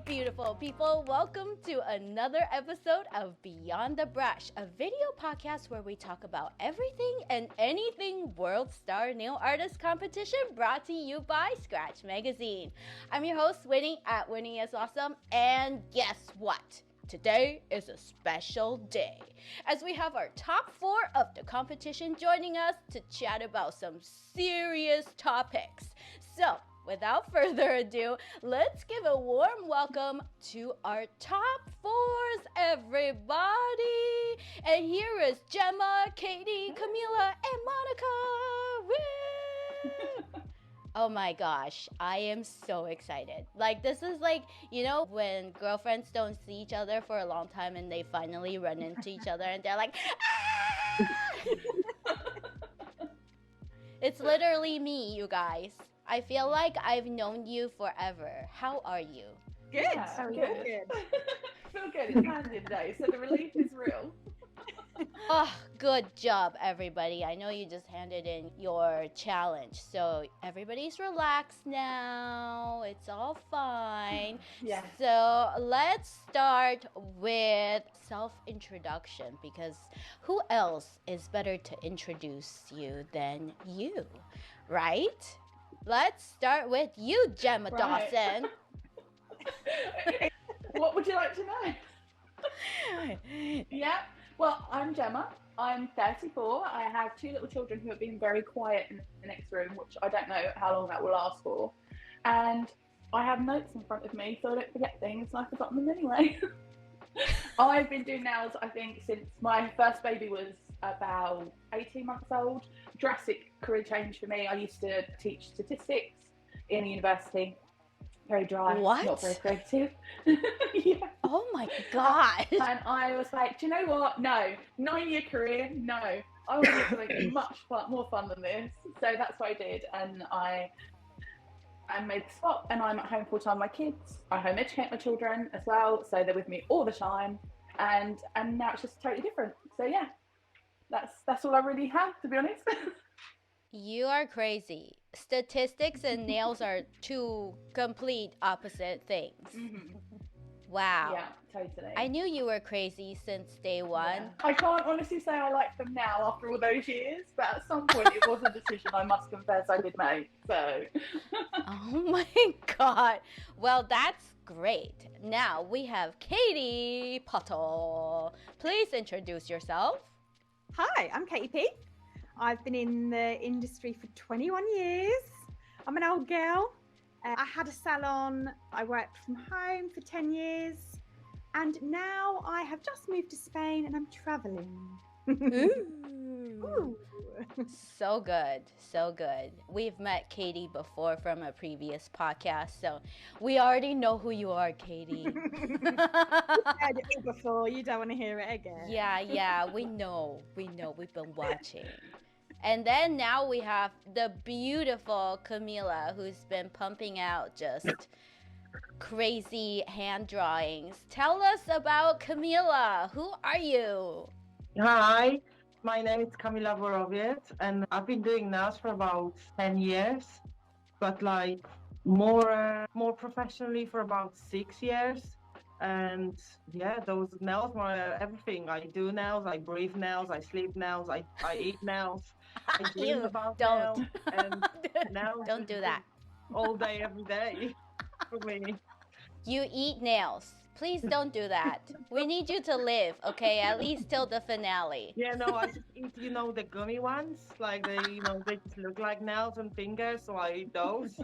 beautiful people. Welcome to another episode of Beyond the Brush, a video podcast where we talk about everything and anything World Star Nail Artist Competition, brought to you by Scratch Magazine. I'm your host, Winnie, at Winnie is Awesome, and guess what? Today is a special day, as we have our top 4 of the competition joining us to chat about some serious topics. So, without further ado, let's give a warm welcome to our top 4s, everybody. And here is Gemma, Katy, Kamila, and Monika. Woo! Oh my gosh, I am so excited. Like, this is like, you know, when girlfriends don't see each other for a long time and they finally run into each other and they're like, ah! It's literally me, you guys. I feel like I've known you forever. How are you? Good. Yeah, Good. Feel good. It's Monday today, so the relief is real. Oh, good job, everybody. I know you just handed in your challenge, so everybody's relaxed now. It's all fine. Yeah. So let's start with self-introduction, because who else is better to introduce you than you, right? Let's start with you, Gemma Dawson. What would you like to know? Yeah. Well, I'm Gemma. I'm 34. I have 2 little children who have been very quiet in the next room, which I don't know how long that will last for. And I have notes in front of me, so I don't forget things, and I've forgotten them anyway. I've been doing nails, I think, since my first baby was about 18 months old. Drastic career change for me. I used to teach statistics in a university. Very dry, What? Not very creative. Yeah. Oh my God. And I was like, do you know what? No, 9-year career, no. I want to do something more fun than this. So that's what I did, and I made the swap, and I'm at home full time with my kids. I home educate my children as well, so they're with me all the time. And now it's just totally different. So yeah, that's all I really have, to be honest. You are crazy. Statistics and nails are 2 complete opposite things. Mm-hmm. Wow. Yeah, totally. I knew you were crazy since day one. Yeah. I can't honestly say I like them now after all those years, but at some point it was a decision I must confess I did make. So. Oh my God. Well, that's great. Now we have Katy Pottle. Please introduce yourself. Hi, I'm Katy P. I've been in the industry for 21 years. I'm an old girl. I had a salon. I worked from home for 10 years. And now I have just moved to Spain and I'm traveling. Ooh. So good. So good. We've met Katy before from a previous podcast, so we already know who you are, Katy. You've heard it before. You don't want to hear it again. Yeah, we know. We've been watching. And then now we have the beautiful Kamila, who's been pumping out just crazy hand drawings. Tell us about Kamila. Who are you? Hi, my name is Kamila Borowiec, and I've been doing nails for about 10 years, but like more professionally for about 6 years. And yeah, those nails were everything. I do nails, I breathe nails, I sleep nails, I eat nails, I dream about nails, and nails Don't do that. all day, every day for me. You eat nails. Please don't do that. We need you to live, okay? At least till the finale. Yeah, no, I just eat, the gummy ones, like they just look like nails and fingers, so I eat those.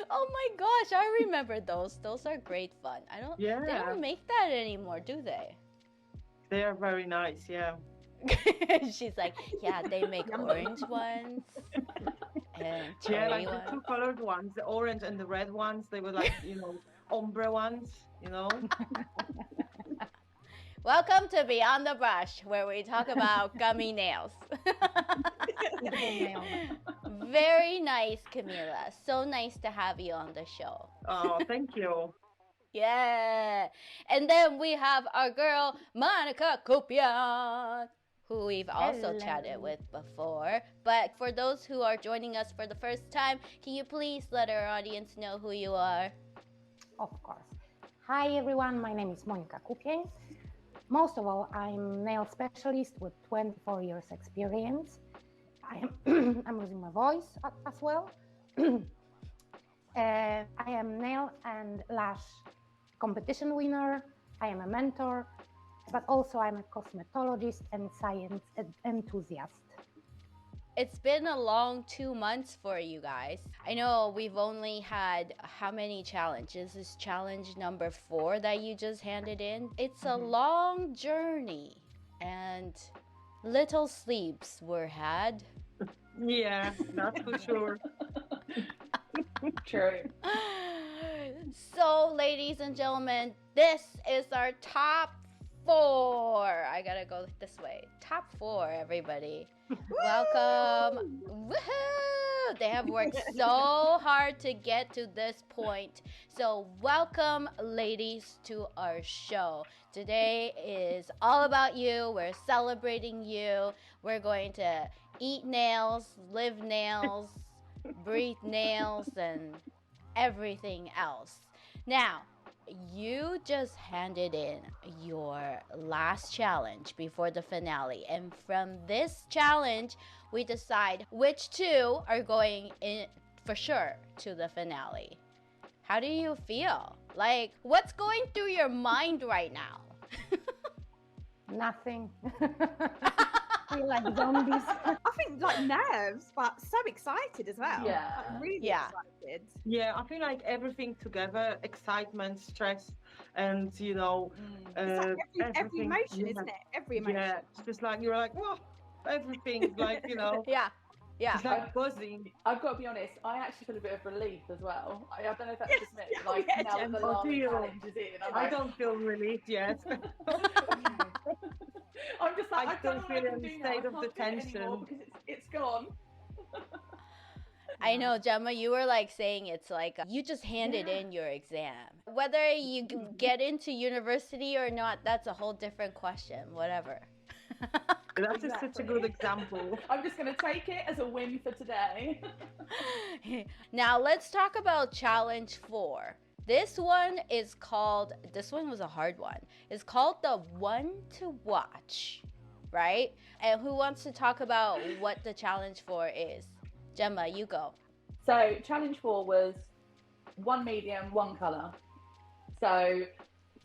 Oh my gosh, I remember those. Those are great fun. They don't make that anymore, do they? They are very nice, yeah. She's like, yeah, they make orange ones and cherry like ones. the 2 colored ones, the orange and the red ones. They were like, ombre ones, Welcome to Beyond the Brush, where we talk about gummy nails. Very nice, Kamila. So nice to have you on the show. Oh, thank you. Yeah. And then we have our girl, Monika Kupien. who we've also Hello. chatted with before. But for those who are joining us for the first time, can you please let our audience know who you are? Of course. Hi everyone, my name is Monika Kupien. Most of all, I'm nail specialist with 24 years experience. I'm losing my voice as well. I am nail and lash competition winner. I am a mentor, but also I'm a cosmetologist and science enthusiast. It's been a long 2 months for you guys. I know we've only had how many challenges? This is challenge number 4 that you just handed in. It's a long journey and little sleeps were had. Yeah, that's for sure. True. So, ladies and gentlemen, this is our top 4. I gotta go this way. Top 4, everybody. Welcome. Woohoo! They have worked so hard to get to this point. So, welcome, ladies, to our show. Today is all about you. We're celebrating you. We're going to eat nails, live nails, breathe nails, and everything else. Now, you just handed in your last challenge before the finale, and from this challenge we decide which 2 are going in for sure to the finale. How do you feel? Like, what's going through your mind right now? Nothing. Feel like zombies. I think like nerves, but so excited as well. Yeah. Like, really Yeah. excited. Yeah, I feel like everything together, excitement, stress, and It's like every everything. emotion, isn't it? Every emotion. Yeah, it's just like you're like, whoa, everything, like, Yeah. it's like buzzing. I've got to be honest, I actually feel a bit of relief as well. I don't know if that's Yes. just me. Oh, Like, yeah, now that the Gemma. last Do you? challenge is in, I'm I like, don't feel relieved yet. I'm just like, I I still don't know feel what I in can the do now. I state of can't do it detention. anymore because it's gone. I know, Gemma, you were like saying it's like you just handed in your exam. Whether you get into university or not, that's a whole different question, whatever. That's just such a good example. I'm just going to take it as a win for today. Now, let's talk about challenge 4. This one was a hard one. It's called the one to watch, right? And who wants to talk about what the challenge 4 is? Gemma, you go. So challenge 4 was 1 medium, 1 colour. So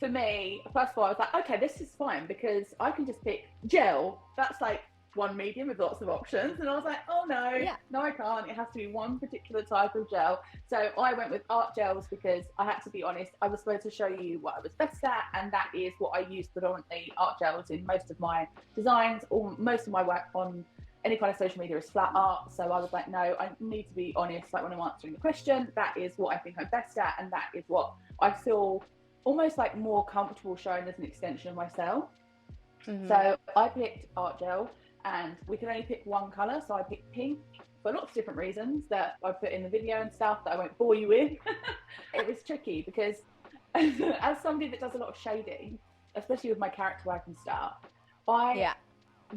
for me, first of all, I was like, okay, this is fine because I can just pick gel. That's like 1 medium with lots of options. And I was like, oh no, no, I can't. It has to be one particular type of gel. So I went with art gels because I had to be honest, I was supposed to show you what I was best at. And that is what I use predominantly, art gels, in most of my designs or most of my work on any kind of social media is flat art. So I was like, no, I need to be honest. Like when I'm answering the question, that is what I think I'm best at. And that is what I feel almost like more comfortable showing as an extension of myself. So I picked art gel and we could only pick 1 colour. So I picked pink for lots of different reasons that I put in the video and stuff that I won't bore you with. It was tricky because as somebody that does a lot of shading, especially with my character work and stuff,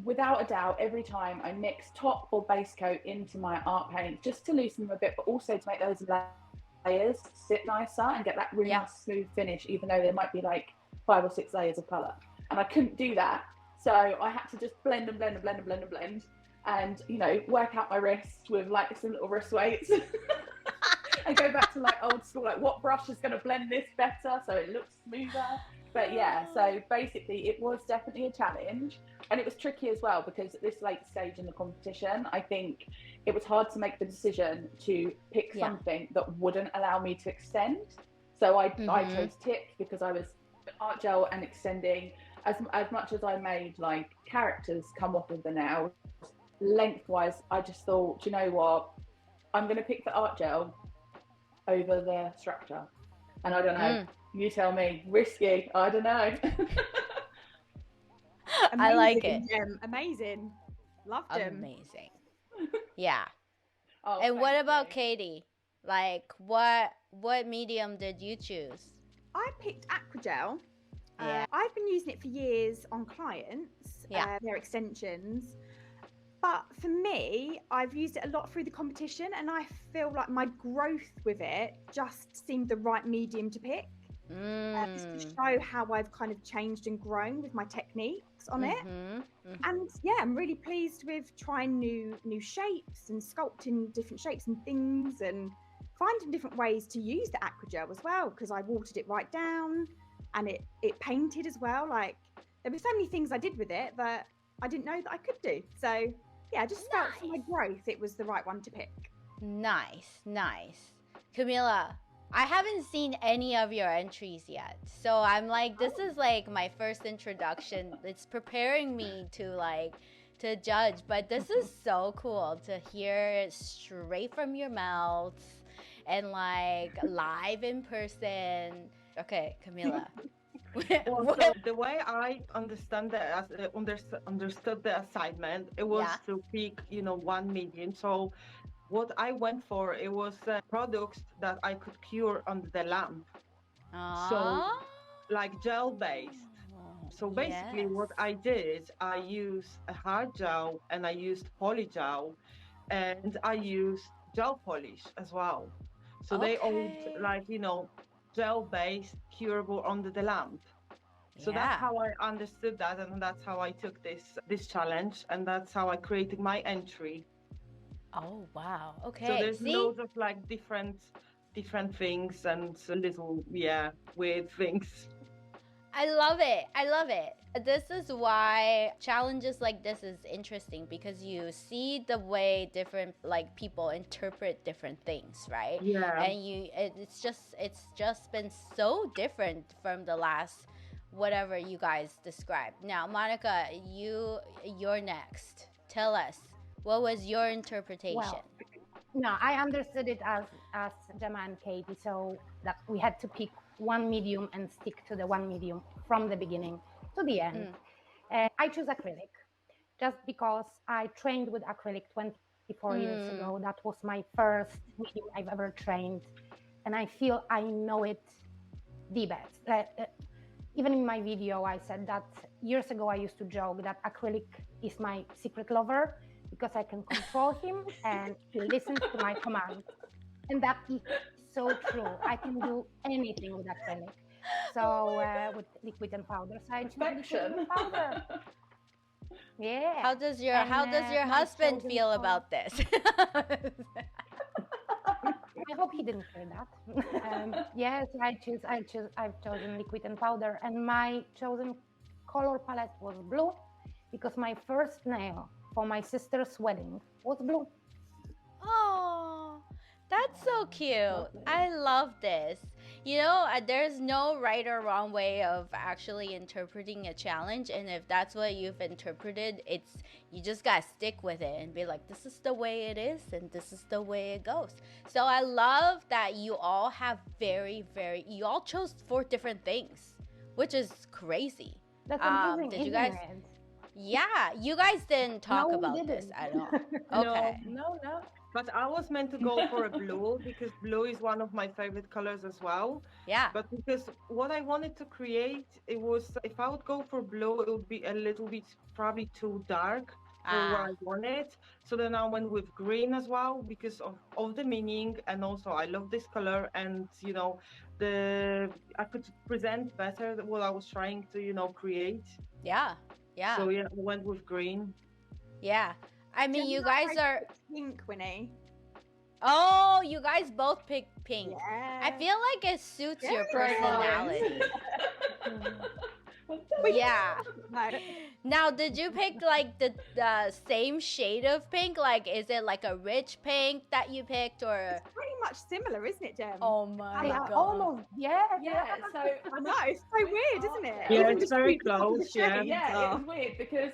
without a doubt, every time I mix top or base coat into my art paint just to loosen them a bit, but also to make those layers sit nicer and get that really nice smooth finish, even though there might be like 5 or 6 layers of colour. And I couldn't do that. So I had to just blend and blend and blend and blend and blend and, you know, work out my wrist with like some little wrist weights and go back to like old school, like what brush is going to blend this better so it looks smoother. But yeah, so basically it was definitely a challenge. And it was tricky as well because at this late stage in the competition, I think it was hard to make the decision to pick something that wouldn't allow me to extend. So I chose tip because I was art gel and extending. As much as I made like characters come off of the nails, lengthwise, I just thought, do you know what? I'm going to pick the art gel over the structure. And I don't know. You tell me. Risky. I don't know. I like it. Amazing. Loved him. Amazing. Yeah. Oh, and what thank about you. Katy? Like, what medium did you choose? I picked Aquagel. Yeah. I've been using it for years on clients. their extensions. But for me, I've used it a lot through the competition, and I feel like my growth with it just seemed the right medium to pick. Just to show how I've kind of changed and grown with my techniques on it. And yeah, I'm really pleased with trying new shapes and sculpting different shapes and things, and finding different ways to use the aquagel as well, because I watered it right down, and it painted as well. Like, there were so many things I did with it that I didn't know that I could do. So yeah, I just felt for my growth it was the right one to pick. Nice. Kamila, I haven't seen any of your entries yet. So I'm like, this is like my first introduction. It's preparing me to judge, but this is so cool to hear it straight from your mouth and like live in person. Okay, Kamila. Well, so the way I understood the assignment, it was to pick, one medium. So what I went for, it was products that I could cure under the lamp. So like gel based. So basically what I did, I used a hard gel and I used polygel, and I used gel polish as well. So they all like, gel based, curable under the lamp. So that's how I understood that, and that's how I took this challenge, and that's how I created my entry. Oh wow. Okay. So there's loads of like different things and little weird things. I love it. This is why challenges like this is interesting, because you see the way different like people interpret different things, right? Yeah. And it's just been so different from the last whatever you guys described. Now, Monika, you're next. Tell us, what was your interpretation? Well, no, I understood it as Gemma and Katy, so that we had to pick one medium and stick to the one medium from the beginning to the end. I choose acrylic just because I trained with acrylic 24 years ago. That was my first medium I've ever trained, and I feel I know it the best. Even in my video, I said that years ago I used to joke that acrylic is my secret lover, because I can control him and he listens to my commands. And that is so true. I can do anything with acrylic. So with liquid and powder, so I choose liquid and powder. Yeah. How does your husband feel about this? I hope he didn't hear that. Yes, I've chosen liquid and powder, and my chosen color palette was blue, because my first nail for my sister's wedding was blue. Oh, that's so cute. I love this. There's no right or wrong way of actually interpreting a challenge, and if that's what you've interpreted, you just gotta stick with it and be like, this is the way it is and this is the way it goes. So I love that you all have you all chose 4 different things, which is crazy. That's amazing. Did you guys? Yeah, you guys didn't talk about this at all. Okay. No. But I was meant to go for a blue, because blue is one of my favorite colors as well. Yeah. But because what I wanted to create, it was, if I would go for blue, it would be a little bit probably too dark for what I wanted. So then I went with green as well, because of the meaning, and also I love this color, and I could present better what I was trying to create. Yeah. So I went with green. Yeah. I mean, you guys are pink, Winnie. Oh, you guys both picked pink. Yeah. I feel like it suits your personality. Yeah. No. Now, did you pick like the same shade of pink? Like, is it like a rich pink that you picked, or? It's pretty much similar, isn't it, Jem? Oh my God. Almost, yeah. So I know, it's so weird, isn't it? Yeah, it's very close. Yeah, it's weird because.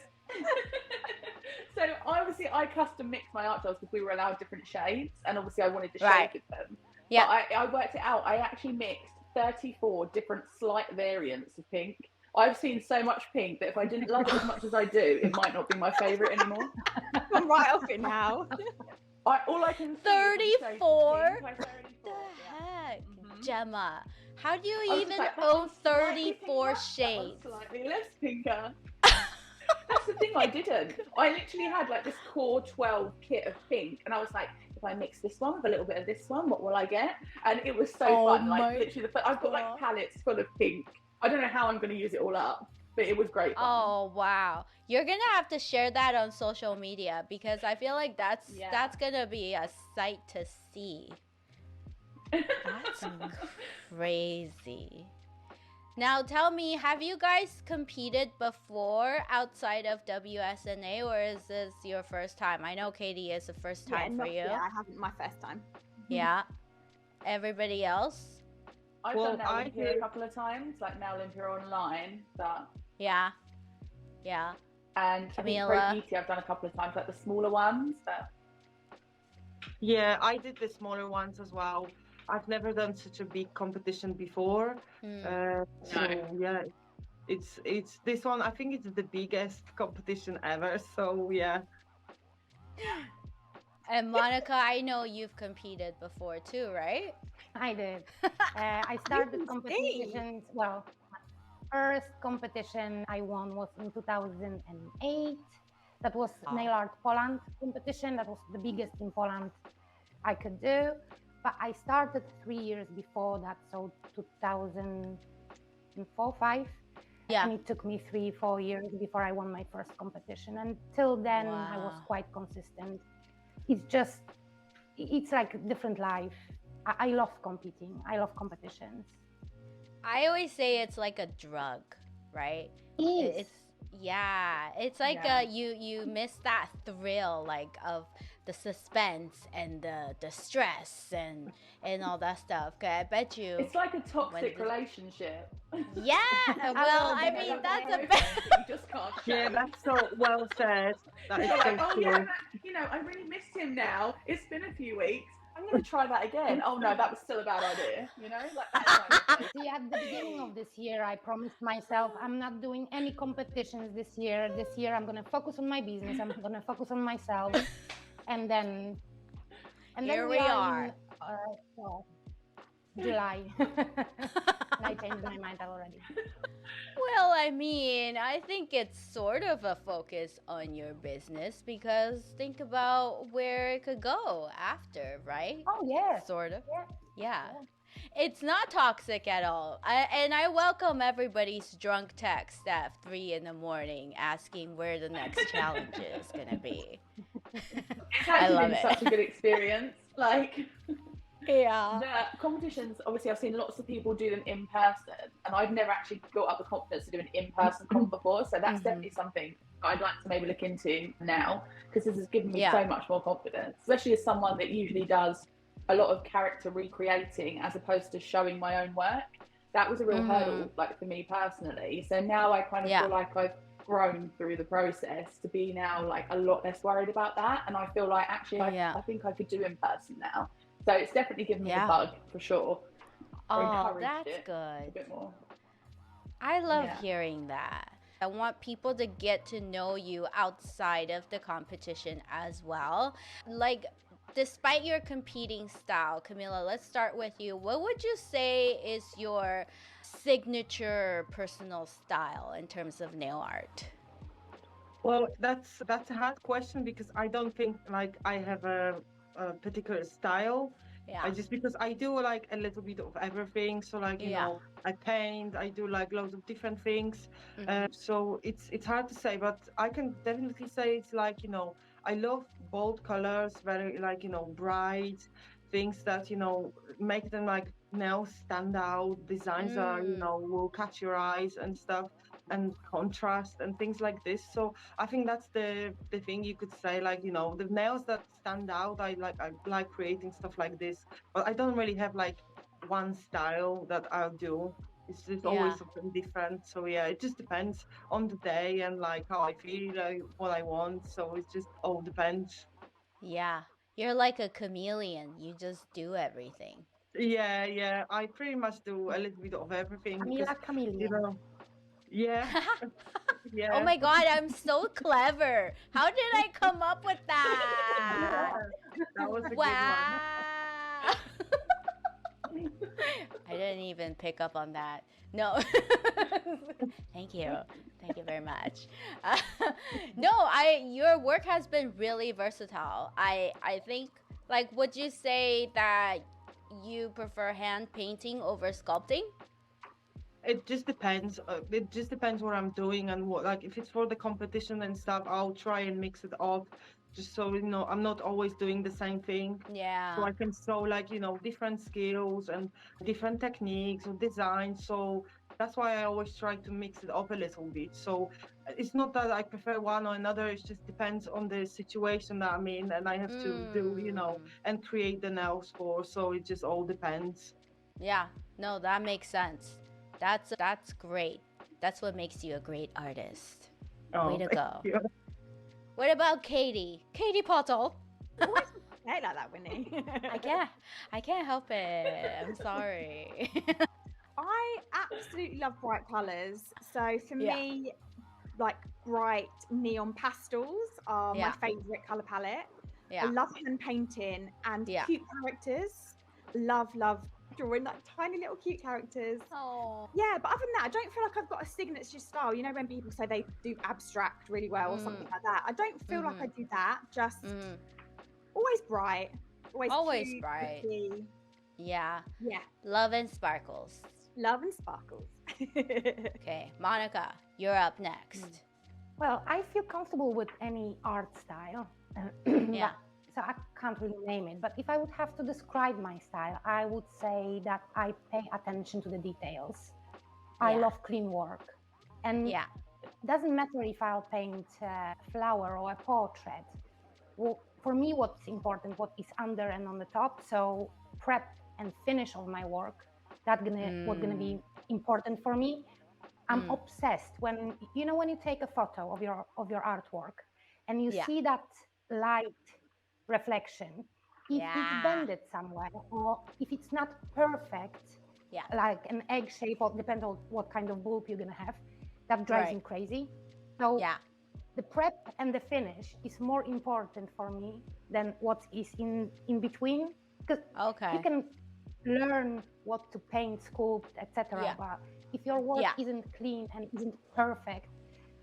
So I custom mixed my art gels because we were allowed different shades, and obviously I wanted to shade with them. Yeah. But I worked it out. I actually mixed 34 different slight variants of pink. I've seen so much pink that if I didn't love it as much as I do, it might not be my favourite anymore. I'm right off it now. All I can see 34? What the heck? Gemma, how do you even own 34 shades? Slightly less pinker. the thing, I didn't. I literally had like this core 12 kit of pink, and I was like, if I mix this one with a little bit of this one, what will I get? And it was so fun. Like literally, I've got like palettes full of pink. I don't know how I'm going to use it all up, but it was great fun. Oh wow, you're gonna have to share that on social media, because I feel like that's gonna be a sight to see. That's crazy. Now tell me, have you guys competed before outside of WSNA, or is this your first time? I know Katie is the first time for you. Yeah, I haven't, my first time. Yeah. Everybody else? I've done Now Olympia a couple of times, like Now Olympia online, but... Yeah. Yeah. And Kamila? Pro Beauty I've done a couple of times, like the smaller ones, but... Yeah, I did the smaller ones as well. I've never done such a big competition before. So yeah, it's this one. I think it's the biggest competition ever. So yeah. And Monika, I know you've competed before too, right? I did. I started competitions. Well, my first competition I won was in 2008. That was Nail Art Poland competition. That was the biggest in Poland I could do. But I started 3 years before that, so 2004, 5. Yeah. And it took me 3-4 years before I won my first competition. Until then, I was quite consistent. It's like a different life. I love competing. I love competitions. I always say it's like a drug, right? It's like you miss that thrill, like of the suspense and the stress and all that stuff. I bet you it's like a toxic relationship. Yeah, well, I mean that's a you just can't. Yeah, that's so well said. That is so true. Yeah, you know, I really missed him now. It's been a few weeks. I'm going to try that again. Oh no, that was still a bad idea. You know, like See, at the beginning of this year, I promised myself I'm not doing any competitions this year. This year, I'm going to focus on my business. I'm going to focus on myself, and then here we are. In, July. I changed my mind already. Well, I mean, I think it's sort of a focus on your business, because think about where it could go after, right? Oh, yeah. Sort of. Yeah. It's not toxic at all. I welcome everybody's drunk text at 3 a.m. asking where the next challenge is going to be. I love it. Such a good experience. Like... Yeah. The competitions, obviously, I've seen lots of people do them in person, and I've never actually built up the confidence to do an in-person comp before. So that's definitely something I'd like to maybe look into now, because this has given me so much more confidence, especially as someone that usually does a lot of character recreating as opposed to showing my own work. That was a real hurdle, like for me personally. So now I kind of feel like I've grown through the process to be now like a lot less worried about that, and I feel like actually I think I could do in person now. So it's definitely given me a bug, for sure. Oh, that's good. A bit more. I love hearing that. I want people to get to know you outside of the competition as well. Like, despite your competing style, Kamila, let's start with you. What would you say is your signature personal style in terms of nail art? Well, that's a hard question, because I don't think like I have a particular style. Just because I do like a little bit of everything, so like you know, I paint, I do like loads of different things, so it's hard to say, but I can definitely say it's like, you know, I love bold colors, very like, you know, bright things that, you know, make them like nails stand out, designs are, you know, will catch your eyes and stuff, and contrast and things like this. So I think that's the thing you could say, like, you know, the nails that stand out, I like creating stuff like this, but I don't really have like one style that I'll do. It's just always something different. So yeah, it just depends on the day and like how I feel, like what I want. So it just all depends. Yeah, you're like a chameleon. You just do everything. Yeah, I pretty much do a little bit of everything. Kamila Chameleon. You know, yeah. Oh my God, I'm so clever. How did I come up with that? That was a wow. good one. I didn't even pick up on that. No. Thank you. Thank you very much. No, your work has been really versatile. I think, like, would you say that you prefer hand painting over sculpting? It just depends. It just depends what I'm doing and what, like, if it's for the competition and stuff, I'll try and mix it up, just so I'm not always doing the same thing. Yeah. So I can show, like, different skills and different techniques or designs. So that's why I always try to mix it up a little bit. So it's not that I prefer one or another. It just depends on the situation that I'm in, and I have to do, and create the nails for. So it just all depends. Yeah. No, that makes sense. That's great. That's what makes you a gret artist. Way to go. You. What about Katy? Katy Pottle. Why did you say it like that, Winnie? I can't help it. I'm sorry. I absolutely love bright colours. So for me, like, bright neon pastels are my favourite colour palette. Yeah. I love hand painting and cute characters. Love drawing like tiny little cute characters. Oh. Yeah, but other than that, I don't feel like I've got a signature style. You know, when people say they do abstract really well or something like that, I don't feel like I do that. Just always bright, always cute, bright. pretty. Yeah. Yeah. Love and sparkles. Love and sparkles. Okay, Monika, you're up next. Well, I feel comfortable with any art style. Yeah. So I can't really name it, but if I would have to describe my style, I would say that I pay attention to the details. I love clean work. And it doesn't matter if I'll paint a flower or a portrait. Well, for me, what's important, what is under and on the top. So prep and finish of my work, what's gonna be important for me. I'm obsessed when you take a photo of your artwork and you see that light reflection, if it's bended somewhere or if it's not perfect, like an egg shape, or depends on what kind of bulb you're gonna have, that drives me crazy. So the prep and the finish is more important for me than what is in between, because you can learn what to paint, sculpt, etc. But if your work isn't clean and isn't perfect,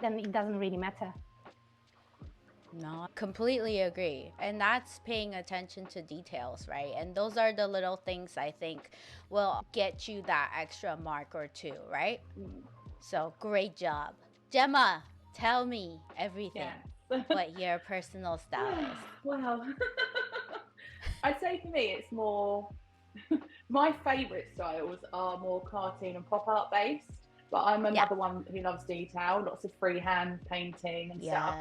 then it doesn't really matter. No, completely agree. And that's paying attention to details, right? And those are the little things I think will get you that extra mark or two, right? So great job. Gemma, tell me everything. What your personal style is. Wow. I'd say for me it's more, my favourite styles are more cartoon and pop art based. But I'm another one who loves detail, lots of freehand painting and stuff.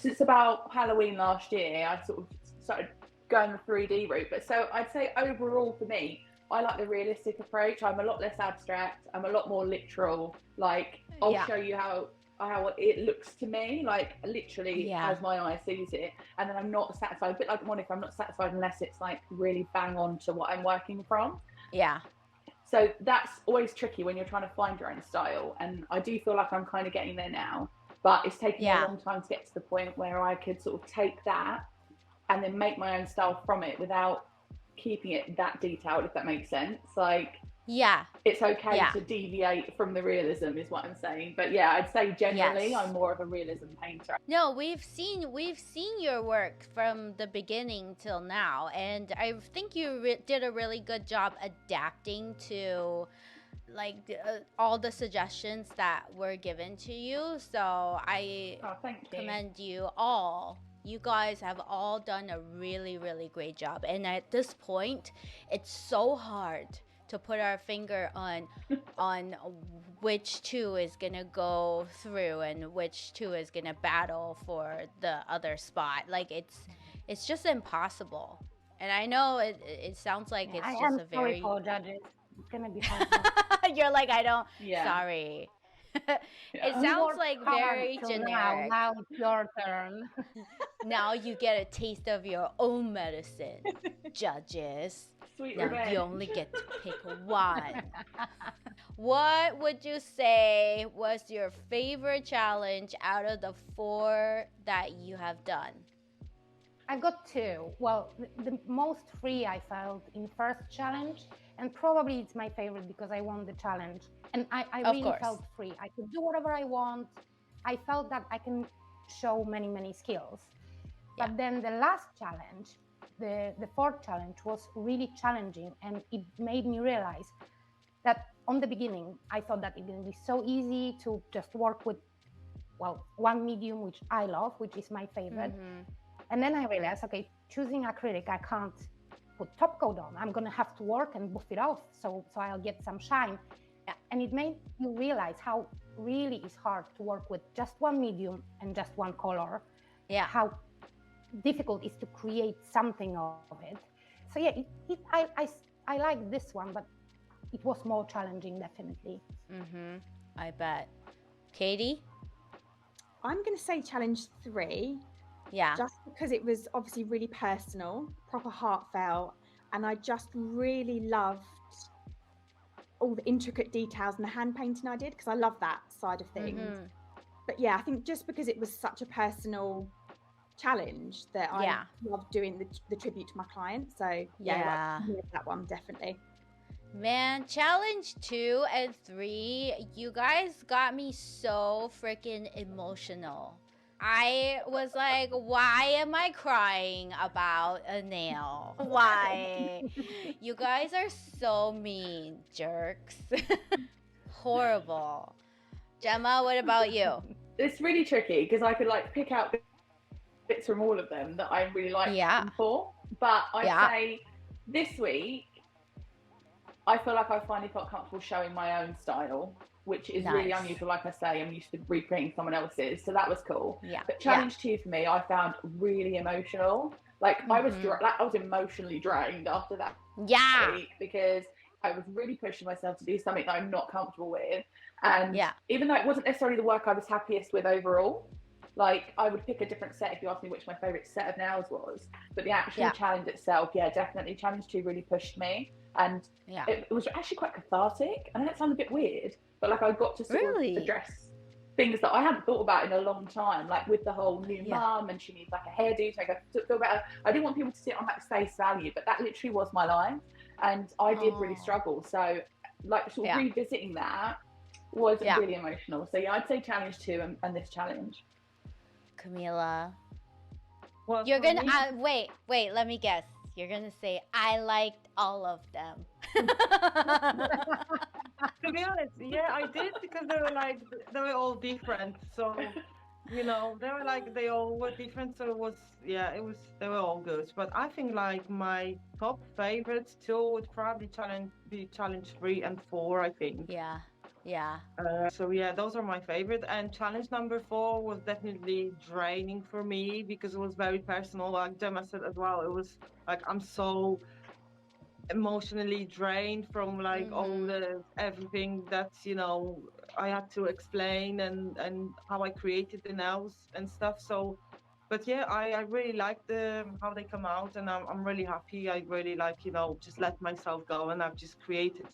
Since about Halloween last year, I sort of started going the 3D route. But so I'd say overall for me, I like the realistic approach. I'm a lot less abstract. I'm a lot more literal. Like, I'll show you how it looks to me, like literally as my eye sees it. And then I'm not satisfied. A bit like Monika, I'm not satisfied unless it's like really bang on to what I'm working from. Yeah. So that's always tricky when you're trying to find your own style. And I do feel like I'm kind of getting there now, but it's taken me a long time to get to the point where I could sort of take that and then make my own style from it without keeping it that detailed, if that makes sense. Like, it's okay to deviate from the realism is what I'm saying. But yeah, I'd say generally I'm more of a realism painter. No, we've seen your work from the beginning till now, and I think you did a really good job adapting to like all the suggestions that were given to you. So I commend you all. You guys have all done a really, really great job. And at this point, it's so hard to put our finger on which two is gonna go through and which two is gonna battle for the other spot. Like it's just impossible. And I know it sounds like it's just a very. Sorry for judges. It's gonna be hard. You're like, I don't. Sorry. It sounds like very generic. Now it's your turn. Now you get a taste of your own medicine, judges. Sweet now revenge. You only get to pick one. What would you say was your favorite challenge out of the 4 that you have done? I got two. Well, the most free I felt in first challenge, and probably it's my favorite because I won the challenge. And I Of really course. felt free. I could do whatever I want. I felt that I can show many, many skills. Yeah. But then the last challenge, the fourth challenge, was really challenging, and it made me realize that on the beginning, I thought that it would be so easy to just work with, well, one medium, which I love, which is my favorite. And then I realized, okay, choosing acrylic, I can't put top coat on. I'm gonna have to work and buff it off, so I'll get some shine. And it made you realize how really is hard to work with just one medium and just one color. Yeah. How difficult it is to create something of it. So yeah, I like this one, but it was more challenging, definitely. I bet. Katie? I'm going to say challenge 3. Yeah. Just because it was obviously really personal, proper heartfelt, and I just really loved all the intricate details and the hand painting I did, because I love that side of things. But yeah, I think just because it was such a personal challenge that I love doing the tribute to my client. So yeah, that one definitely. Man, challenge 2 and 3, you guys got me so freaking emotional. I was like, why am I crying about a nail? Why? You guys are so mean, jerks. Horrible. Gemma, what about you? It's really tricky because I could like pick out bits from all of them that I really liked them for. But I'd say this week, I feel like I finally felt comfortable showing my own style, which is really unusual. Like I say, I'm used to recreating someone else's, so that was cool. Yeah. But challenge 2 for me, I found really emotional. Like I was emotionally drained after that week because I was really pushing myself to do something that I'm not comfortable with. And even though it wasn't necessarily the work I was happiest with overall, like I would pick a different set if you asked me which my favorite set of nails was. But the actual challenge itself, definitely challenge 2 really pushed me. And it was actually quite cathartic. I know that sounds a bit weird, but like I got to sort of address things that I hadn't thought about in a long time, like with the whole new mum and she needs like a hairdo to make her feel better. I didn't want people to see it on like face value, but that literally was my life. And I did really struggle. So like sort of revisiting that was really emotional. So I'd say challenge 2 and this challenge. Camila. Well, You're gonna wait, let me guess. You're gonna say I liked all of them. To be honest, I did, because they were all different. So, they were like they all were different. So it was they were all good. But I think like my top favorites too would probably be challenge 3 and 4. I think. Yeah. So those are my favorite. And challenge number 4 was definitely draining for me because it was very personal. Like Gemma said as well, it was like I'm so emotionally drained from like all the everything that's I had to explain and how I created the nails and stuff. So, but I really like how they come out, and I'm really happy. I really like just let myself go, and I've just created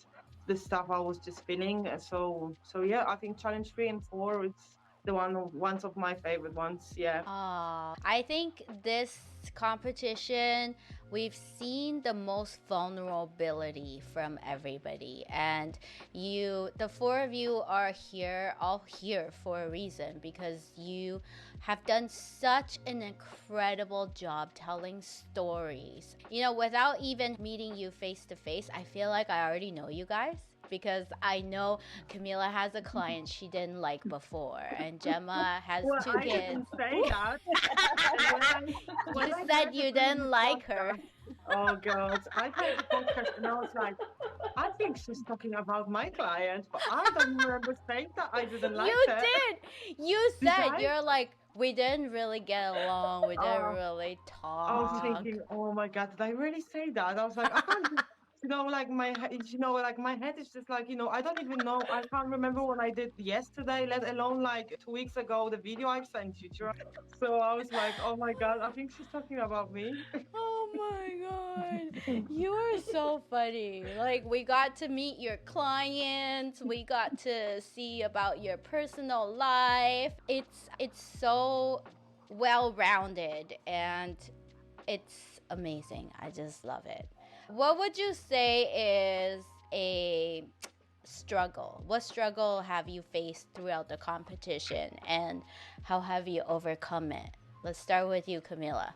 the stuff I was just feeling. So I think challenge 3 and 4, it's ones of my favorite ones. I think this competition, we've seen the most vulnerability from everybody, and the 4 of you are all here for a reason, because you have done such an incredible job telling stories. Without even meeting you face to face, I feel like I already know you guys, because I know Camila has a client she didn't like before, and Gemma has 2 kids. I didn't say that. You said you didn't like her. Oh God, I heard the podcast and I was like, I think she's talking about my client, but I don't remember saying that I didn't like her. You did. You said, you're like, we didn't really get along. We didn't really talk. I was thinking, oh my God, did I really say that? I was like, I can't. Like my head is just like, I don't even know. I can't remember what I did yesterday, let alone like 2 weeks ago, the video I sent you. So I was like, oh my God, I think she's talking about me. Oh my God. You are so funny. Like, we got to meet your clients. We got to see about your personal life. It's so well-rounded, and It's amazing. I just love it. What would you say is a struggle? What struggle have you faced throughout the competition, and how have you overcome it? Let's start with you, Kamila.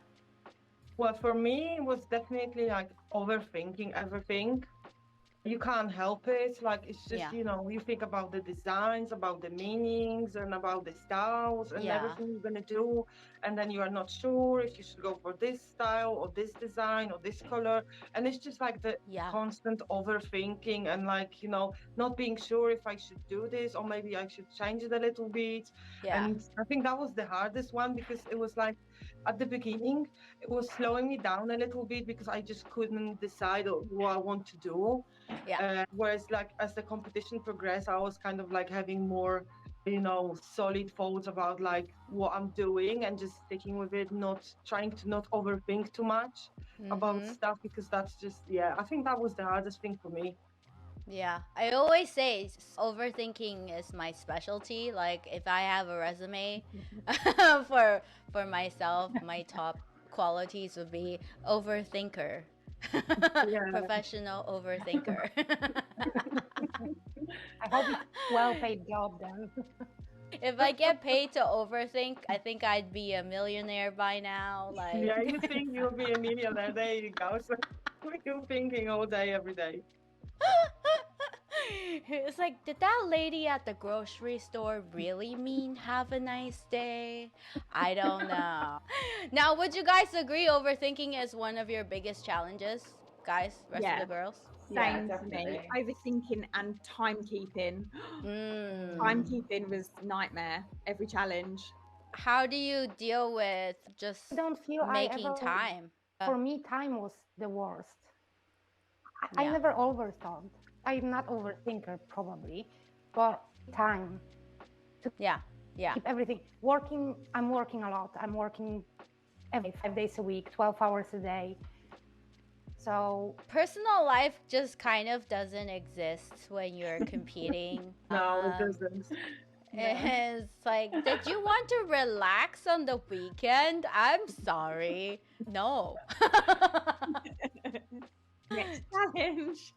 Well, for me, it was definitely like overthinking everything. You can't help it. Like, it's just, Yeah. you think about the designs, about the meanings, and about the styles and Yeah. everything you're going to do. And then you are not sure if you should go for this style or this design or this color. And it's just like the Yeah. constant overthinking and like, not being sure if I should do this or maybe I should change it a little bit. Yeah. And I think that was the hardest one because it was like at the beginning, it was slowing me down a little bit because I just couldn't decide what I want to do. Yeah. Whereas like as the competition progressed, I was kind of like having more, solid thoughts about like what I'm doing and just sticking with it, not trying to not overthink too much about stuff because that's just, I think that was the hardest thing for me. Yeah, I always say overthinking is my specialty. Like if I have a resume for myself, my top qualities would be overthinker. Professional overthinker. I hope it's well-paid job then. If I get paid to overthink, I think I'd be a millionaire by now. Like, yeah, you think you'll be a millionaire? There you go. So you're thinking all day, every day. It's like, did that lady at the grocery store really mean have a nice day? I don't know. Now, would you guys agree overthinking is one of your biggest challenges, guys, rest of the girls? Same for me. Overthinking and timekeeping. Timekeeping was nightmare. Every challenge. How do you deal with just I don't feel making time? For me, time was the worst. I never overthought. I'm not overthinker probably, but time to keep everything working. I'm working a lot. I'm working every 5 days a week, 12 hours a day. So personal life just kind of doesn't exist when you're competing. No, it doesn't. It's like, did you want to relax on the weekend? I'm sorry. No. Next challenge.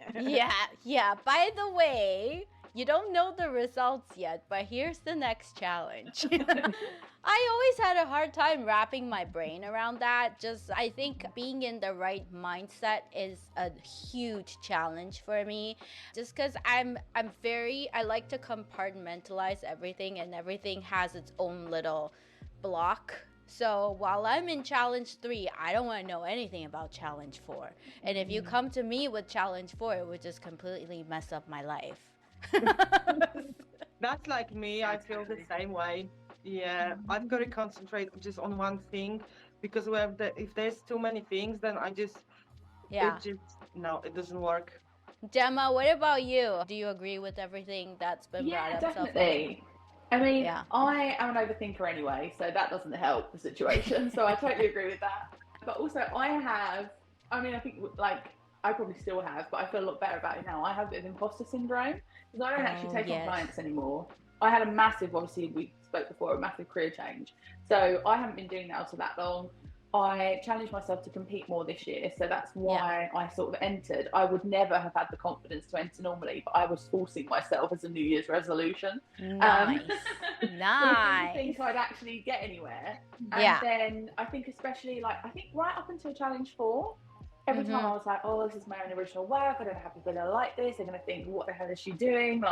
Yeah. By the way, you don't know the results yet, but here's the next challenge. I always had a hard time wrapping my brain around that. Just, I think being in the right mindset is a huge challenge for me. Just because I like to compartmentalize everything, and everything has its own little block. So while I'm in challenge 3, I don't want to know anything about challenge 4. And if you come to me with challenge 4, it would just completely mess up my life. That's like me. I feel the same way. Yeah, I've got to concentrate just on one thing because if there's too many things, then it doesn't work. Gemma, what about you? Do you agree with everything that's been brought up? Definitely. I mean, I am an overthinker anyway, so that doesn't help the situation. So I totally agree with that. But also, I think like I probably still have, but I feel a lot better about it now. I have a bit of imposter syndrome because I don't actually take on clients anymore. I had a massive, obviously we spoke before, a massive career change. So I haven't been doing that for that long. I challenged myself to compete more this year, so that's why I sort of entered. I would never have had the confidence to enter normally, but I was forcing myself as a New Year's resolution. Nice. I didn't think I'd actually get anywhere. And then I think especially right up until challenge 4, every time I was like, oh, this is my own original work, I don't know how people are going to like this, they're going to think, what the hell is she doing?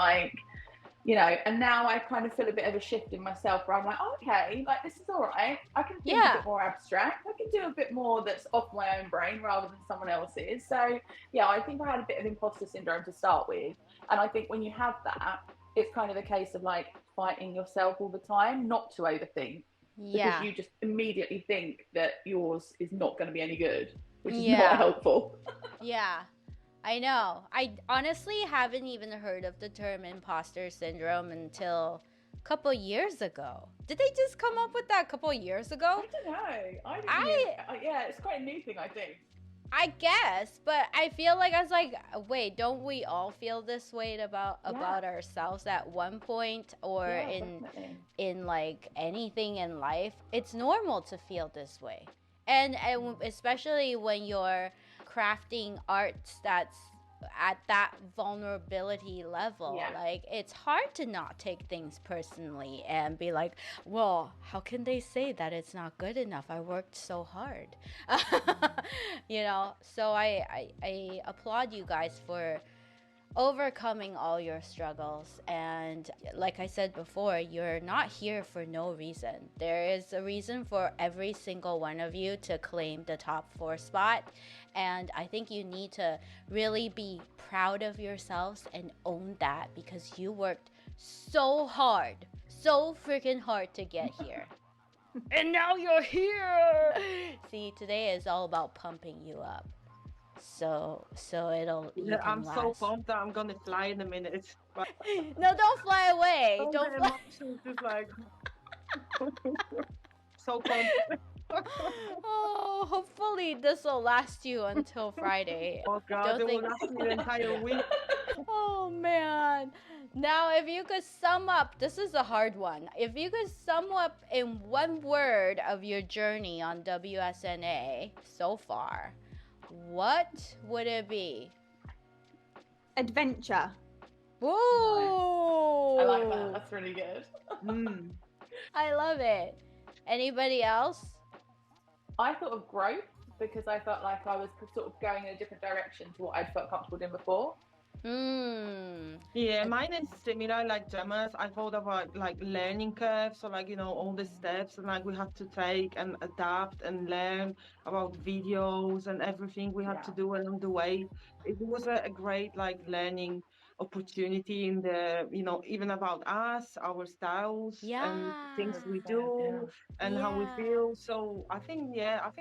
And now I kind of feel a bit of a shift in myself where I'm like, oh, okay, like this is all right. I can think a bit more abstract. I can do a bit more that's off my own brain rather than someone else's. So yeah, I think I had a bit of imposter syndrome to start with. And I think when you have that, it's kind of a case of like fighting yourself all the time, not to overthink. Because you just immediately think that yours is not going to be any good, which is not helpful. I know. I honestly haven't even heard of the term imposter syndrome until a couple years ago. Did they just come up with that a couple years ago? I don't know. It's quite a new thing, I think. I guess, but I feel like I was like, wait, don't we all feel this way about ourselves at one point or in like anything in life? It's normal to feel this way. And especially when you're crafting art that's at that vulnerability level, like it's hard to not take things personally and be like, well, how can they say that it's not good enough? I worked so hard. You know, so I applaud you guys for overcoming all your struggles. And like I said before, you're not here for no reason. There is a reason for every single one of you to claim the top 4 spot, and I think you need to really be proud of yourselves and own that, because you worked so freaking hard to get here. And now you're here. See, today is all about pumping you up. So it'll. I'm so pumped that I'm gonna fly in a minute. But no, don't fly away. Don't fly. Emotions just like so pumped. Oh, hopefully this will last you until Friday. Oh God, it will last me the entire week. Oh man. Now, if you could sum up, this is a hard one. If you could sum up in one word of your journey on WSNA so far, what would it be? Adventure. Whoa! I like that. That's really good. I love it. Anybody else? I thought of growth, because I felt like I was sort of going in a different direction to what I'd felt comfortable doing before. Yeah, mine is similar like Gemma's. I thought about like learning curves, so like, you know, all the steps and like we had to take and adapt and learn about videos and everything we had to do along the way. It was a great like learning opportunity in the, you know, even about us, our styles and things we do and how we feel. So I think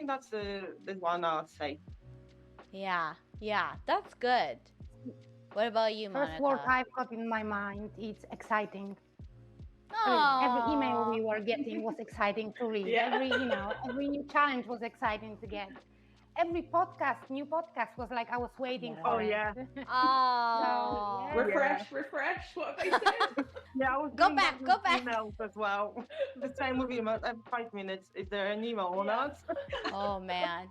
that's the one I'd say. Yeah, that's good. What about you, Monika? First word I've got in my mind is exciting. Aww. Every email we were getting was exciting to read. Every new challenge was exciting to get. Every new podcast was like I was waiting for it. Oh. Refresh. What have they said? I was go back. Emails as well. The same with emails. Every 5 minutes, is there an email or not? Oh man,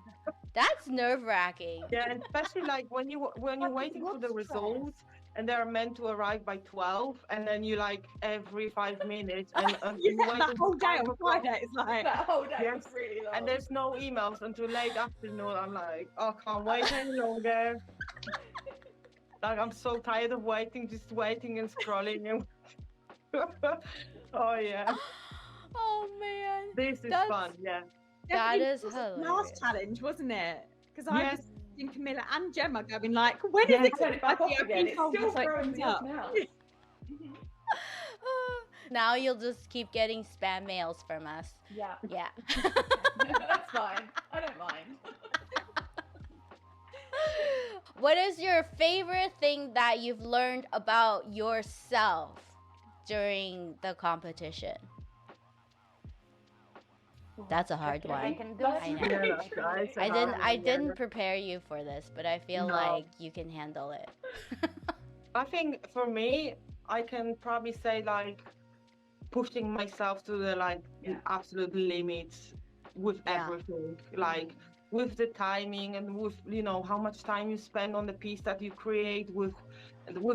that's nerve-wracking. Yeah, and especially like when you're waiting for the results and they're meant to arrive by 12, and then you like every 5 minutes and that whole day on Friday. It's like that whole day was really long. And there's no emails until late afternoon. I'm like, oh, I can't wait any longer. Like I'm so tired of waiting, just waiting and scrolling. And oh yeah. Oh man. This is fun. Yeah. That is hilarious. Last challenge, wasn't it? Because I was in Kamila and Gemma going like, when is it going to back off again? It's still growing me up now. Now you'll just keep getting spam mails from us. Yeah. That's fine. I don't mind. What is your favorite thing that you've learned about yourself during the competition? That's a hard one. I didn't prepare you for this, but I feel like you can handle it. I think for me, I can probably say like pushing myself to the absolute limits with everything, like with the timing and with, you know, how much time you spend on the piece that you create, with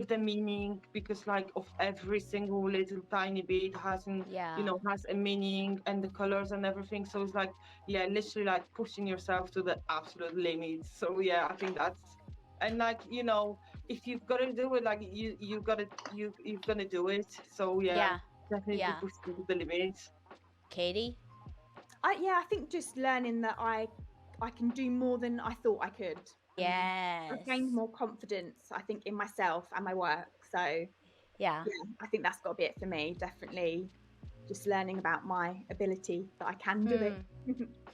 the meaning, because like of every single little tiny bit has a meaning, and the colors and everything. So it's like literally like pushing yourself to the absolute limits. So I think that's, and like, you know, if you've got to do it, like you're gonna do it. So definitely push to the limits. Katie? I think just learning that I can do more than I thought I could. Yes. I've gained more confidence, I think, in myself and my work. So I think that's got to be it for me. Definitely just learning about my ability that I can do it.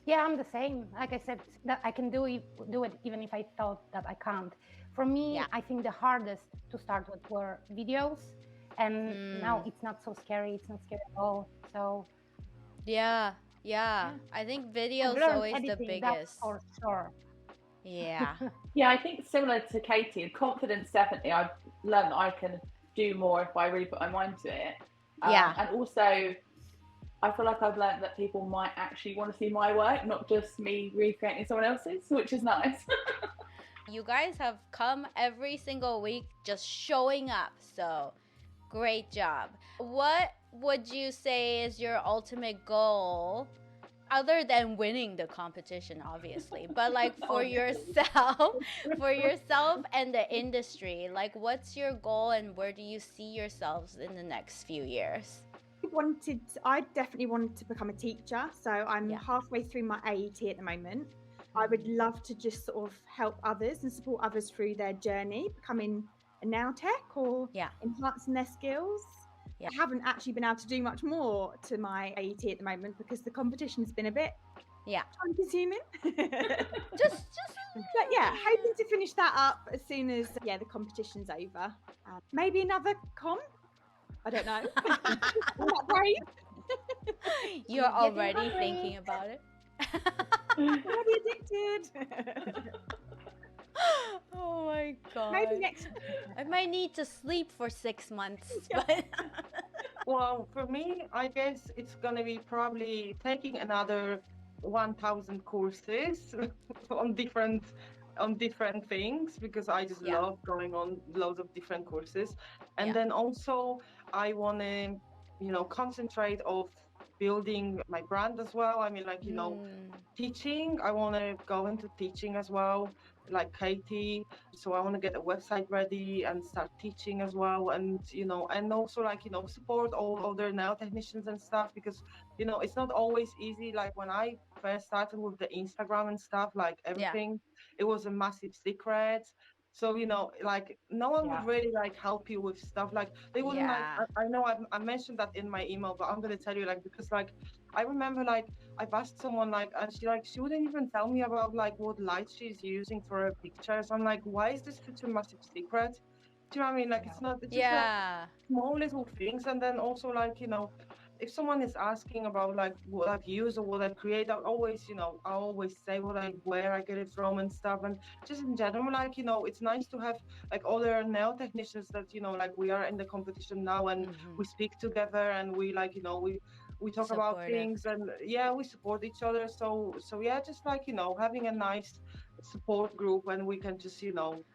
Yeah, I'm the same. Like I said, that I can do it even if I thought that I can't. For me, I think the hardest to start with were videos, and now it's not so scary. It's not scary at all. So yeah. I think video is always the biggest. That's for sure. Yeah. I think similar to Katie, confidence, definitely. I've learned that I can do more if I really put my mind to it. And also I feel like I've learned that people might actually want to see my work, not just me recreating someone else's, which is nice. You guys have come every single week just showing up, so great job. What would you say is your ultimate goal, other than winning the competition, obviously, but like for yourself, for yourself and the industry? Like, what's your goal and where do you see yourselves in the next few years? I definitely wanted to become a teacher. So I'm halfway through my AET at the moment. I would love to just sort of help others and support others through their journey, becoming a nail tech or enhancing their skills. I haven't actually been able to do much more to my AET at the moment because the competition's been a bit time consuming. just But yeah, hoping to finish that up as soon as the competition's over. Maybe another comp. I don't know. I'm not brave. You're already thinking about it. Already addicted. Oh my god. Maybe next. I might need to sleep for 6 months. But Well, for me, I guess it's gonna be probably taking another 1,000 courses on different things, because I just love going on loads of different courses. And then also I want to, concentrate of building my brand as well. I mean, like, teaching, I want to go into teaching as well, like Katy. So I want to get a website ready and start teaching as well. And, and also like, support all other nail technicians and stuff, because, it's not always easy. Like when I first started with the Instagram and stuff, like everything, it was a massive secret. So, like no one would really like help you with stuff. Like they wouldn't like, I know I mentioned that in my email, but I'm going to tell you, like, because like, I remember like I've asked someone like, and she wouldn't even tell me about like what light she's using for her pictures. I'm like, why is this such a massive secret? Do you know what I mean? Like it's not, it's just like small little things. And then also like, if someone is asking about like what I've used or what I create, I always say where I get it from and stuff. And just in general, like, it's nice to have like other nail technicians that, like we are in the competition now and we speak together and we like, we talk about things and we support each other. So just like, having a nice support group and we can just,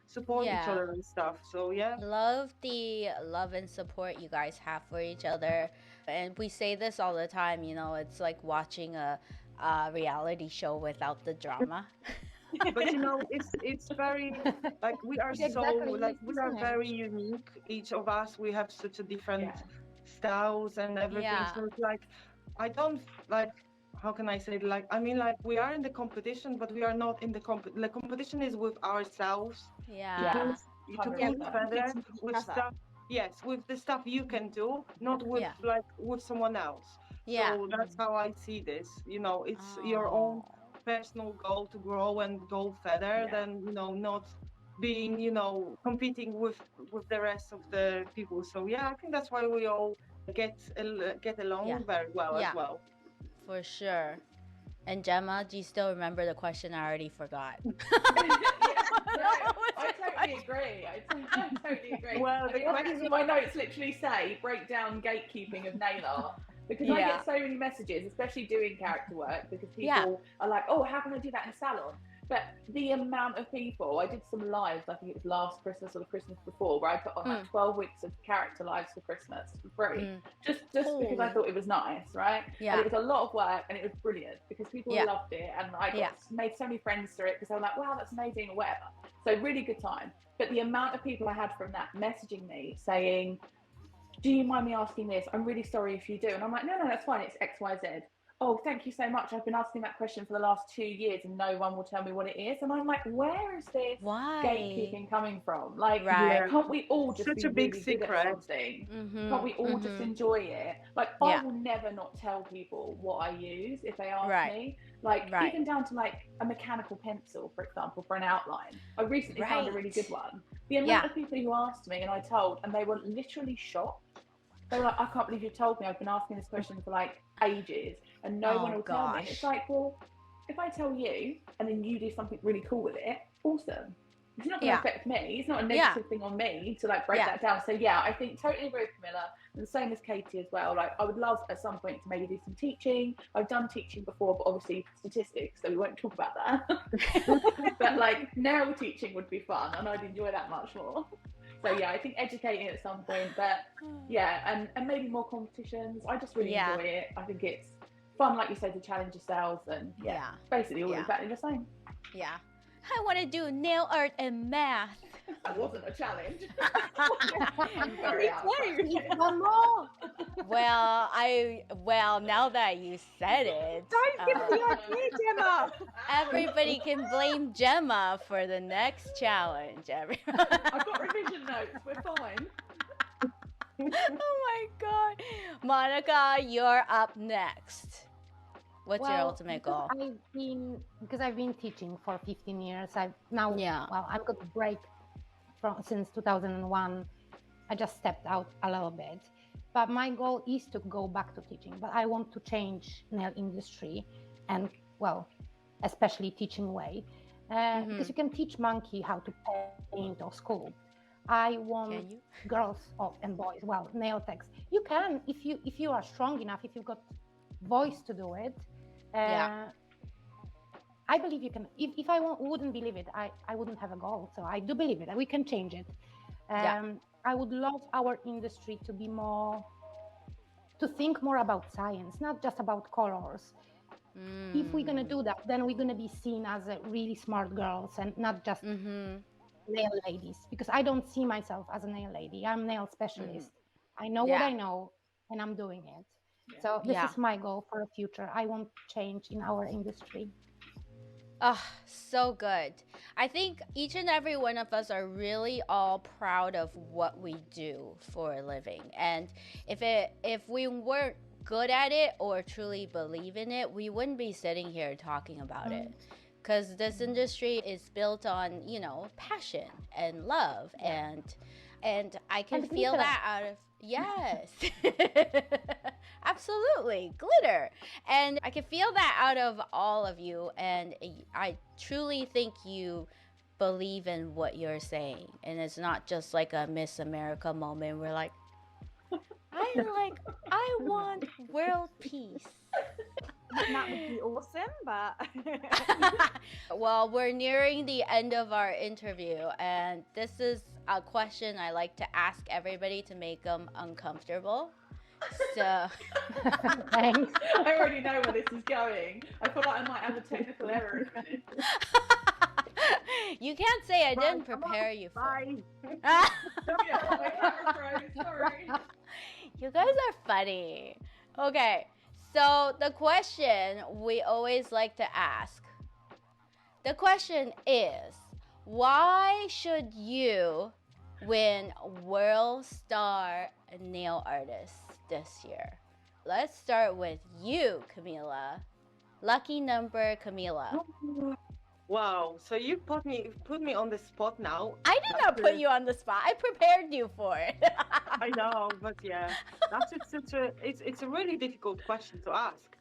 support each other and stuff. So love the love and support you guys have for each other. And we say this all the time, it's like watching a reality show without the drama. But it's very like we are we are very unique, each of us. We have such a different styles and everything. So it's like I don't like, how can I say it? Like, I mean, like we are in the competition, but we are not in the competition is with ourselves. To put further with stuff. Yes, with the stuff you can do, not with like with someone else. So that's how I see this. It's your own personal goal to grow and go further than not being competing with the rest of the people. So I think that's why we all get along very well as well. For sure. And Gemma, do you still remember the question? I already forgot. I totally agree. I totally agree. Well, my notes literally say breakdown gatekeeping of nail art. Because I get so many messages, especially doing character work, because people are like, oh, how can I do that in a salon? But the amount of people, I did some lives, I think it was last Christmas or the Christmas before, where I put on like 12 weeks of character lives for Christmas for free, just because I thought it was nice, right? And it was a lot of work and it was brilliant because people loved it, and I made so many friends through it because they were like, wow, that's amazing or whatever. So really good time. But the amount of people I had from that messaging me saying, do you mind me asking this? I'm really sorry if you do. And I'm like, no, that's fine. It's X, Y, Z. Oh, thank you so much. I've been asking that question for the last 2 years and no one will tell me what it is. And I'm like, where is this gatekeeping coming from? Like, can't we all just such be a big really secret? Good at something? Can't we all just enjoy it? Like, I will never not tell people what I use if they ask me. Like, even down to like a mechanical pencil, for example, for an outline. I recently found a really good one. The amount of people who asked me and I told, and they were literally shocked. They were like, I can't believe you told me. I've been asking this question for like ages and no one will tell me. It's like, well, if I tell you and then you do something really cool with it, awesome. It's not going to affect me. It's not a negative thing on me to like break that down. So yeah, I think totally agree with Kamila. And the same as Katie as well. Like I would love at some point to maybe do some teaching. I've done teaching before, but obviously statistics, so we won't talk about that. But like nail teaching would be fun, and I'd enjoy that much more. So yeah, I think educating at some point, but yeah, and maybe more competitions. I just really enjoy it. I think it's fun, like you said, to challenge yourselves, and basically all exactly the same. Yeah. I want to do nail art and math. That wasn't a challenge. One more. Well, now that you said it, don't give me the idea, Gemma. Everybody can blame Gemma for the next challenge. Everyone. I've got revision notes. We're fine. Oh my God, Monica, you're up next. What's your ultimate goal? I've been teaching for 15 years. I've got a break since 2001. I just stepped out a little bit, but my goal is to go back to teaching. But I want to change nail industry, and especially teaching way, because you can teach monkey how to paint or sculpt. I want girls and boys, nail techs. You can if you are strong enough, if you've got voice to do it. I believe you can. If I wouldn't believe it, I wouldn't have a goal. So I do believe it. We can change it. I would love our industry to be to think more about science, not just about colors. If we're gonna do that, then we're gonna be seen as a really smart girls and not just nail ladies. Because I don't see myself as a nail lady. I'm a nail specialist. I know what I know, and I'm doing it. So this is my goal for the future. I want change in our industry. Oh, so good. I think each and every one of us are really all proud of what we do for a living. And if we weren't good at it or truly believe in it, we wouldn't be sitting here talking about it. Because this industry is built on, passion and love and I can feel that out of absolutely, glitter. And I can feel that out of all of you, and I truly think you believe in what you're saying, and it's not just like a Miss America moment where like I want world peace. That would be awesome, but well, we're nearing the end of our interview, and this is a question I like to ask everybody to make them uncomfortable. So Thanks. I already know where this is going. I feel like I might have a technical error. You can't say I didn't prepare you for it. My camera froze, sorry. You guys are funny. Okay, so the question we always like to ask. The question is, why should you win World Star Nail Artist this year? Let's start with you, Kamila. Lucky number, Kamila. Wow, so you put me on the spot now. I did not put you on the spot. I prepared you for it. I know, but yeah, it's a really difficult question to ask.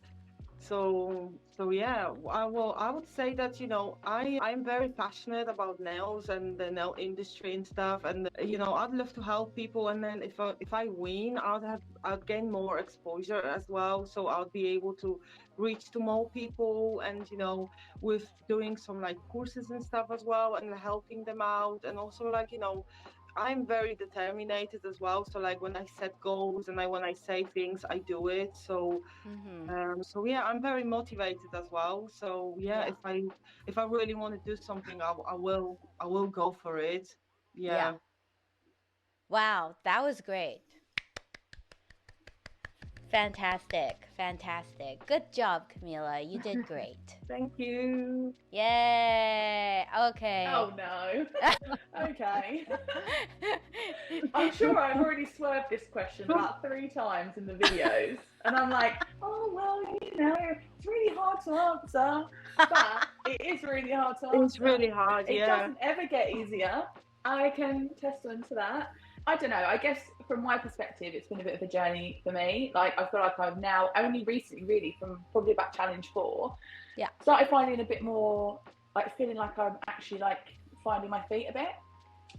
So yeah, I would say that I'm very passionate about nails and the nail industry and stuff, and I'd love to help people, and then if I win, I'd gain more exposure as well, so I'll be able to reach to more people, and with doing some like courses and stuff as well, and helping them out, and also like I'm very determined as well. So like when I set goals and when I say things, I do it. So so yeah, I'm very motivated as well. So yeah, if I really want to do something, I will go for it. Yeah. Wow, that was great. Fantastic. Good job, Kamila. You did great. Thank you. Yay. Okay. Oh no. Okay. I'm sure I've already swerved this question about 3 times in the videos, and I'm like, oh well, it's really hard to answer, but it is really hard to answer. It's really hard. It doesn't ever get easier. I can testament to that. I don't know, I guess from my perspective, it's been a bit of a journey for me. Like, I feel like I've now, only recently really, from probably about Challenge 4, started finding a bit more, like, feeling like I'm actually, like, finding my feet a bit.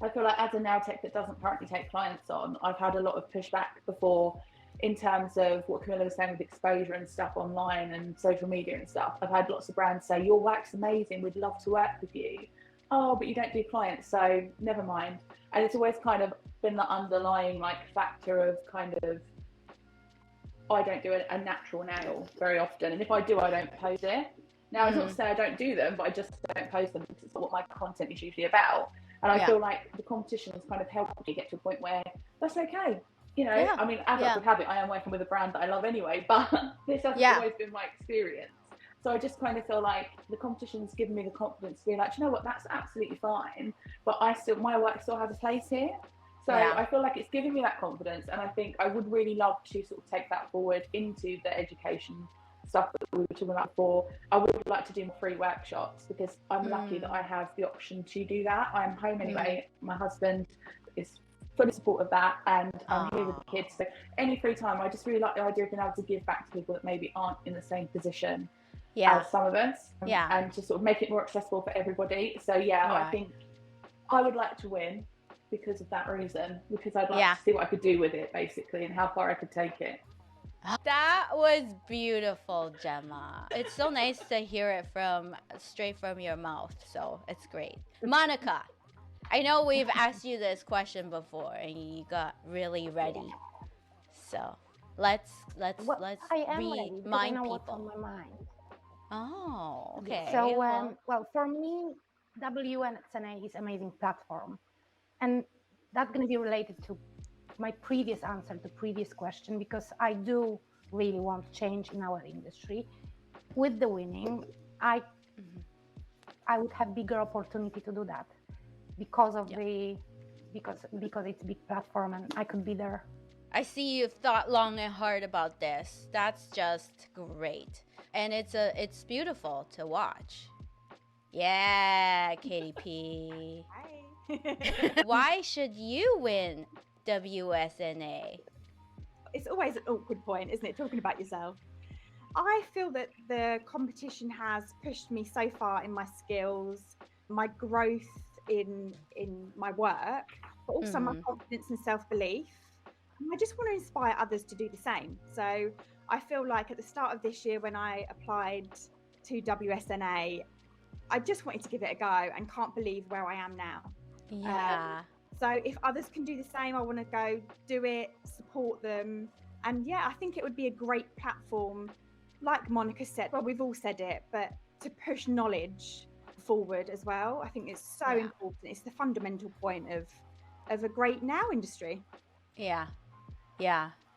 I feel like as a nail tech that doesn't currently take clients on, I've had a lot of pushback before in terms of what Kamila was saying with exposure and stuff online and social media and stuff. I've had lots of brands say, your wax's amazing, we'd love to work with you. Oh, but you don't do clients, so never mind. And it's always kind of been the underlying like factor of kind of, I don't do a natural nail very often. And if I do, I don't post it. Now, it's not to say I don't do them, but I just don't post them because it's not what my content is usually about. And I feel like the competition has kind of helped me get to a point where that's okay. You know, I mean, as luck would have it, I am working with a brand that I love anyway, but this hasn't always been my experience. So I just kind of feel like the competition's given me the confidence to be like, you know what, that's absolutely fine, but my work still has a place here. So I feel like it's giving me that confidence, and I think I would really love to sort of take that forward into the education stuff that we were talking about before. I would like to do more free workshops because I'm lucky that I have the option to do that. I'm home anyway. My husband is fully supportive of that, and I'm here with the kids. So any free time, I just really like the idea of being able to give back to people that maybe aren't in the same position as some of us, and to sort of make it more accessible for everybody. So I think I would like to win because of that reason, because I'd like to see what I could do with it basically and how far I could take it. That was beautiful, Gemma. It's so nice to hear it straight from your mouth. So it's great. Monika, I know we've asked you this question before and you got really ready. So let's remind people. What's on my mind. Oh, okay. So well, for me, WSNA is an amazing platform, and that's going to be related to my previous answer to previous question, because I do really want change in our industry. With the winning, I would have bigger opportunity to do that because of because it's a big platform and I could be there. I see you've thought long and hard about this. That's just great. And it's beautiful to watch. Yeah, Katy P. Hi. Why should you win WSNA? It's always an awkward point, isn't it, talking about yourself? I feel that the competition has pushed me so far in my skills, my growth in my work, but also my confidence and self-belief. I just want to inspire others to do the same. So I feel like at the start of this year when I applied to WSNA, I just wanted to give it a go and can't believe where I am now. Yeah. So if others can do the same, I want to go do it, support them. And I think it would be a great platform, like Monika said, well, we've all said it, but to push knowledge forward as well. I think it's so important. It's the fundamental point of a great now industry. Yeah.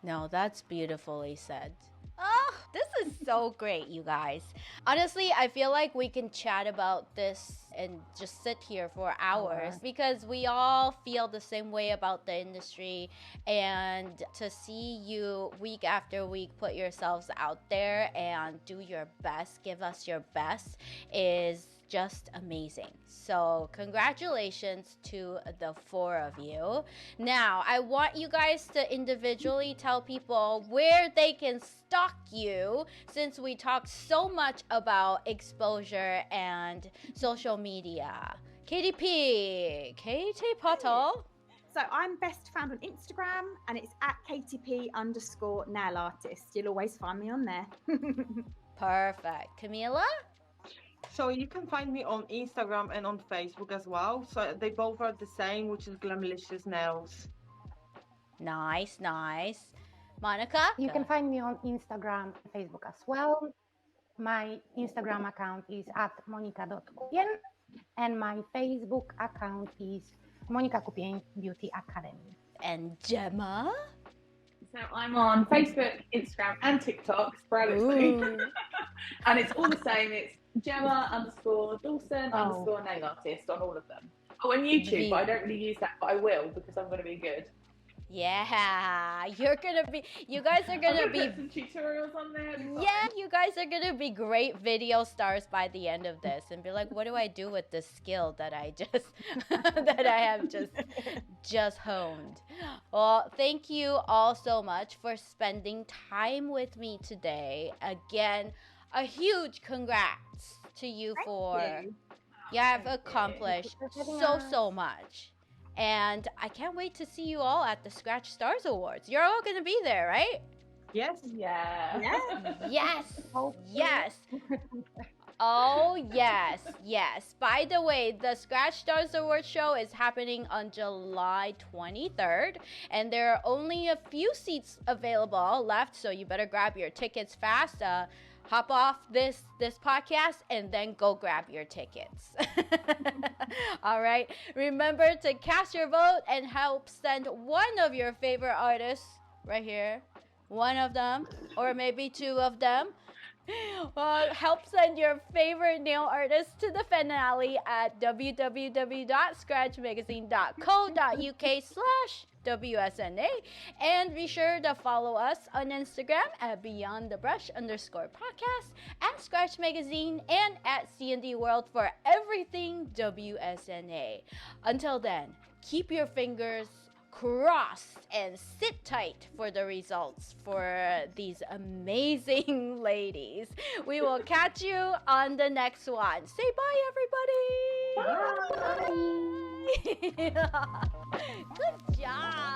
No, that's beautifully said. Oh, this is so great, you guys. Honestly, I feel like we can chat about this and just sit here for hours because we all feel the same way about the industry. And to see you week after week put yourselves out there and do your best, give us your best, is just amazing. So congratulations to the four of you. Now, I want you guys to individually tell people where they can stalk you, since we talked so much about exposure and social media. Katy Pottle. So I'm best found on Instagram and it's at KTP_nail artist. You'll always find me on there. Perfect. Kamila? So you can find me on Instagram and on Facebook as well. So they both are the same, which is Glamlicious Nails. Nice. Monika? You can find me on Instagram and Facebook as well. My Instagram account is at monika.kupien and my Facebook account is Monika Kupien Beauty Academy. And Gemma? So I'm on Facebook, Instagram and TikTok sporadically. And it's all the same. It's Gemma_Dawson_nail artist on all of them. Oh, and YouTube, but I don't really use that, but I will because I'm going to be good. Yeah, you guys are gonna be put some tutorials on there. Yeah, you guys are gonna be great video stars by the end of this and be like, what do I do with this skill that I just that I have just honed? Well, thank you all so much for spending time with me today. Again, a huge congrats to you You have accomplished so much. And I can't wait to see you all at the Scratch Stars Awards. You're all going to be there, right? Yes. Yeah. Yes. Yes. Oh, yes. Yes. By the way, the Scratch Stars Award show is happening on July 23rd, and there are only a few seats available left, so you better grab your tickets fast. Hop off this podcast and then go grab your tickets. All right. Remember to cast your vote and help send one of your favorite artists right here. One of them, or maybe two of them. Help send your favorite nail artist to the finale at www.scratchmagazine.co.uk/WSNA, and be sure to follow us on Instagram at BeyondTheBrush_podcast, at Scratch Magazine, and at C&D World for everything WSNA. Until then, keep your fingers crossed and sit tight for the results for these amazing ladies. We will catch you on the next one. Say bye, everybody. Bye. Good job.